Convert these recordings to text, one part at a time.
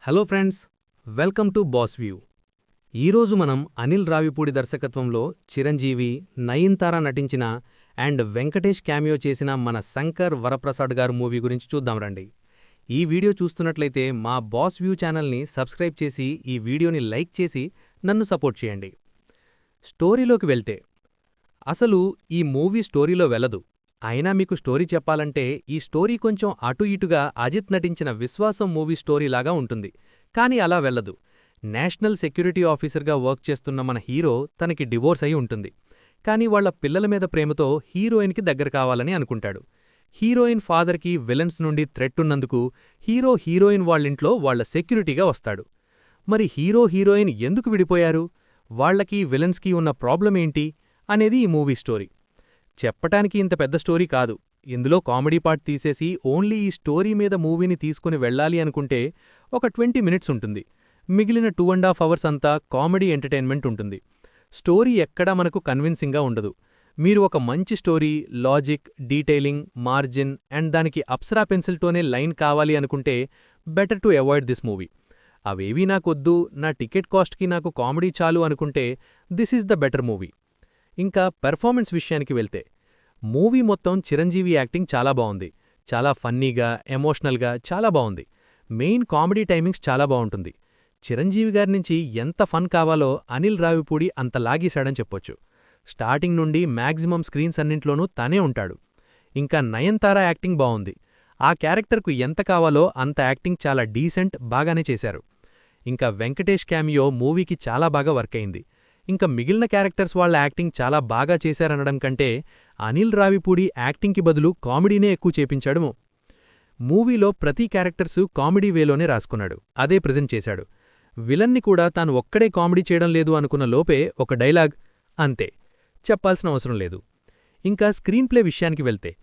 Hello friends, welcome to boss view. ఈరోజు మనం అనిల్ రావిపూడి దర్శకత్వంలో చిరంజీవి, నయనతార నటించిన అండ్ వెంకటేష్ క్యామియో చేసిన మన శంకర్ వరప్రసాద్ గారు మూవీ గురించి చూద్దాం రండి. ఈ వీడియో చూస్తున్నట్లయితే మా బాస్ వ్యూ ఛానల్ని సబ్స్క్రైబ్ చేసి ఈ వీడియోని లైక్ చేసి నన్ను సపోర్ట్ చేయండి. స్టోరీలోకి వెళ్తే అసలు ఈ మూవీ స్టోరీలో వెళ్ళదు. అయినా మీకు స్టోరీ చెప్పాలంటే ఈ స్టోరీ కొంచెం అటు ఇటుగా అజిత్ నటించిన విశ్వాసం మూవీ స్టోరీలాగా ఉంటుంది. కానీ అలా వెళ్ళదు. నేషనల్ సెక్యూరిటీ ఆఫీసర్గా వర్క్ చేస్తున్న మన హీరో తనకి డివోర్స్ అయి ఉంటుంది. కానీ వాళ్ల పిల్లల మీద ప్రేమతో హీరోయిన్కి దగ్గర కావాలని అనుకుంటాడు. హీరోయిన్ ఫాదర్కి విలన్స్ నుండి థ్రెట్ ఉన్నందుకు హీరోయిన్ వాళ్ళింట్లో వాళ్ల సెక్యూరిటీగా వస్తాడు. మరి హీరోయిన్ ఎందుకు విడిపోయారు, వాళ్లకి విలన్స్కి ఉన్న ప్రాబ్లం ఏంటి అనేది ఈ మూవీ స్టోరీ. చెప్పటానికి ఇంత పెద్ద స్టోరీ కాదు. ఇందులో కామెడీ పార్ట్ తీసేసి ఓన్లీ ఈ స్టోరీ మీద మూవీని తీసుకుని వెళ్ళాలి అనుకుంటే ఒక 20 మినిట్స్ ఉంటుంది. మిగిలిన 2.5 hours అంతా కామెడీ ఎంటర్టైన్మెంట్ ఉంటుంది. స్టోరీ ఎక్కడా మనకు కన్విన్సింగ్గా ఉండదు. మీరు ఒక మంచి story, logic, detailing, margin and దానికి అప్సరా పెన్సిల్తోనే లైన్ కావాలి అనుకుంటే better to avoid this movie. అవేవీ నాకొద్దు, నా టికెట్ కాస్ట్కి నాకు కామెడీ చాలు అనుకుంటే this is the better movie. ఇంకా పెర్ఫార్మెన్స్ విషయానికి వెళ్తే మూవీ మొత్తం చిరంజీవి యాక్టింగ్ చాలా బావుంది. చాలా ఫన్నీగా, ఎమోషనల్గా చాలా బావుంది. మెయిన్ కామెడీ టైమింగ్స్ చాలా బావుంటుంది. చిరంజీవి గారినుంచి ఎంత ఫన్ కావాలో అనిల్ రావిపూడి అంత లాగేశాడని చెప్పొచ్చు. స్టార్టింగ్ నుండి మ్యాక్సిమం స్క్రీన్స్ అన్నింట్లోనూ తనే ఉంటాడు. ఇంకా నయనతార యాక్టింగ్ బావుంది. ఆ క్యారెక్టర్కు ఎంత కావాలో అంత యాక్టింగ్ చాలా డీసెంట్, బాగానే చేశారు. ఇంకా వెంకటేష్ క్యామియో మూవీకి చాలా బాగా వర్కయింది. ఇంకా మిగిలిన క్యారెక్టర్స్ వాళ్ల యాక్టింగ్ చాలా బాగా చేశారనడం కంటే అనిల్ రావిపూడి యాక్టింగ్కి బదులు కామెడీనే ఎక్కువ చేపించాడు. మూవీలో ప్రతి క్యారెక్టర్సు కామెడీ వేలోనే రాసుకున్నాడు, అదే ప్రెజెంట్ చేశాడు. విలన్ని కూడా తాను ఒక్కడే కామెడీ చేయడం లేదు అనుకున్న లోపే ఒక డైలాగ్, అంతే, చెప్పాల్సిన అవసరం లేదు. ఇంకా స్క్రీన్ ప్లే విషయానికి వెళ్తే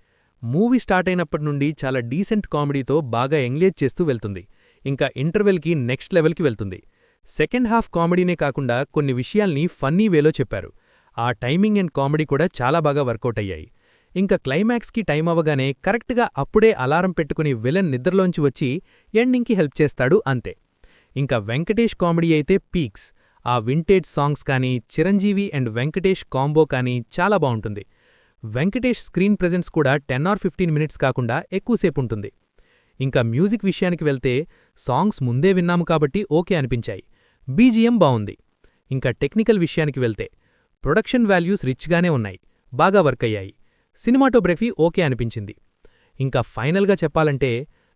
మూవీ స్టార్ట్ అయినప్పటి నుండి చాలా డీసెంట్ కామెడీతో బాగా ఎంగేజ్ చేస్తూ వెళ్తుంది. ఇంకా ఇంటర్వెల్కి నెక్స్ట్ లెవెల్కి వెళ్తుంది. సెకండ్ హాఫ్ కామెడీనే కాకుండా కొన్ని విషయాల్ని ఫన్నీ వేలో చెప్పారు. ఆ టైమింగ్ అండ్ కామెడీ కూడా చాలా బాగా వర్కౌట్ అయ్యాయి. ఇంకా క్లైమాక్స్కి టైం అవ్వగానే కరెక్ట్గా అప్పుడే అలారం పెట్టుకుని విలన్ నిద్రలోంచి వచ్చి ఎండింగ్కి హెల్ప్ చేస్తాడు, అంతే. ఇంకా వెంకటేష్ కామెడీ అయితే పీక్స్. ఆ వింటేజ్ సాంగ్స్ కానీ, చిరంజీవి అండ్ వెంకటేష్ కాంబో కానీ చాలా బావుంటుంది. వెంకటేష్ స్క్రీన్ ప్రెజెన్స్ కూడా 10 or 15 మినిట్స్ కాకుండా ఎక్కువసేపు ఉంటుంది. ఇంకా మ్యూజిక్ విషయానికి వెళ్తే సాంగ్స్ ముందే విన్నాము కాబట్టి ఓకే అనిపించాయి. బీజిఎం బావుంది. ఇంకా టెక్నికల్ విషయానికి వెళ్తే ప్రొడక్షన్ వాల్యూస్ రిచ్గానే ఉన్నాయి, బాగా వర్క్ అయ్యాయి. సినిమాటోగ్రఫీ ఓకే అనిపించింది. ఇంకా ఫైనల్గా చెప్పాలంటే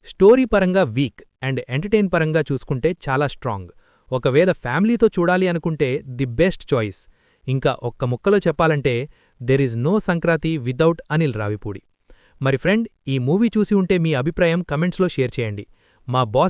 స్టోరీ పరంగా వీక్ అండ్ ఎంటర్టైన్ పరంగా చూసుకుంటే చాలా స్ట్రాంగ్. ఒకవేళ ఫ్యామిలీతో చూడాలి అనుకుంటే ది బెస్ట్ చాయిస్. ఇంకా ఒక్క ముక్కలో చెప్పాలంటే there is no Sankranti without Anil Ravipudi. మరి ఫ్రెండ్, ఈ మూవీ చూసి ఉంటే మీ అభిప్రాయం కమెంట్స్లో షేర్ చేయండి. మా బాస్